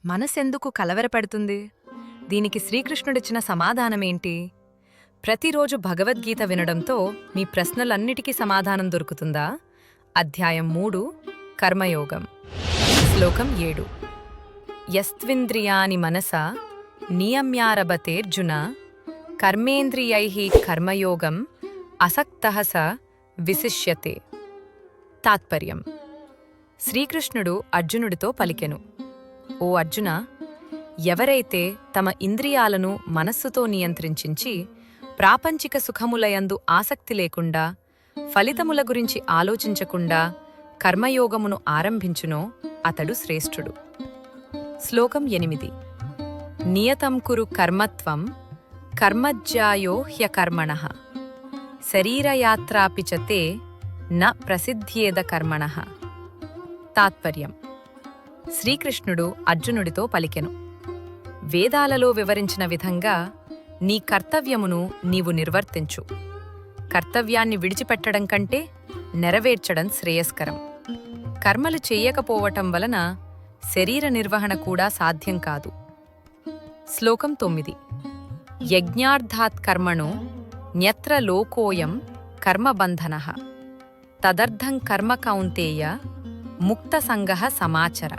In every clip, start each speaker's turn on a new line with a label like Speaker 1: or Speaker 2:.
Speaker 1: మనసెందుకు కలవరపెడుతుంది? దీనికి శ్రీకృష్ణుడిచ్చిన సమాధానమేంటి? ప్రతిరోజు భగవద్గీత వినడంతో మీ ప్రశ్నలన్నిటికీ సమాధానం దొరుకుతుందా? అధ్యాయం 3 కర్మయోగం. శ్లోకం 7. యస్త్వింద్రియాని మనసా నియమ్యారభతేర్జున కర్మేంద్రియైః కర్మయోగం అసక్తః స విశిష్యతే. తాత్పర్యం: శ్రీకృష్ణుడు అర్జునుడితో పలికెను, ఓ అర్జున, ఎవరైతే తమ ఇంద్రియాలను మనస్సుతో నియంత్రించి ప్రాపంచిక సుఖములయందు ఆసక్తి లేకుండా ఫలితముల గురించి ఆలోచించకుండా కర్మయోగమును ఆరంభించునో అతడు శ్రేష్ఠుడు. శ్లోకం 8. నియతం కురు కర్మత్వం కర్మజ్యాయో హ్యకర్మణః శరీరయాత్రాపి చ తే న ప్రసిద్ధ్యేద కర్మణః. తాత్పర్యం: శ్రీకృష్ణుడు అర్జునుడితో పలికెను, వేదాలలో వివరించిన విధంగా నీ కర్తవ్యమును నీవు నిర్వర్తించు. కర్తవ్యాన్ని విడిచిపెట్టడం కంటే నెరవేర్చడం శ్రేయస్కరం. కర్మలు చెయ్యకపోవటం వలన శరీర నిర్వహణ కూడా సాధ్యం కాదు. శ్లోకం 9. యజ్ఞార్థాత్ కర్మణో న్యత్ర లోకోయం కర్మబంధనః తదర్థం కర్మ కౌంతేయ ముక్తసంగః సమాచర.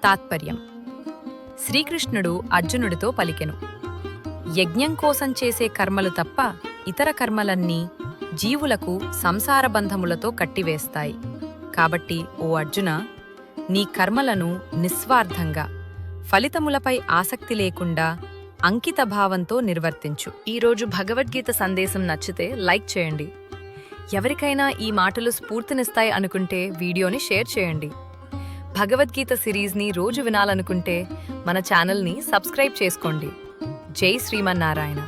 Speaker 1: తాత్పర్యం: శ్రీకృష్ణుడు అర్జునుడితో పలికెను, యజ్ఞం కోసం చేసే కర్మలు తప్ప ఇతర కర్మలన్నీ జీవులకు సంసారబంధములతో కట్టివేస్తాయి. కాబట్టి ఓ అర్జున, నీ కర్మలను నిస్వార్థంగా, ఫలితములపై ఆసక్తి లేకుండా అంకితభావంతో నిర్వర్తించు. ఈరోజు భగవద్గీత సందేశం నచ్చితే లైక్ చేయండి. ఎవరికైనా ఈ మాటలు స్ఫూర్తినిస్తాయి అనుకుంటే వీడియోని షేర్ చేయండి. భగవద్గీత సిరీస్ని రోజు వినాలనుకుంటే మన ఛానల్ని సబ్స్క్రైబ్ చేసుకోండి. జై శ్రీమన్నారాయణ.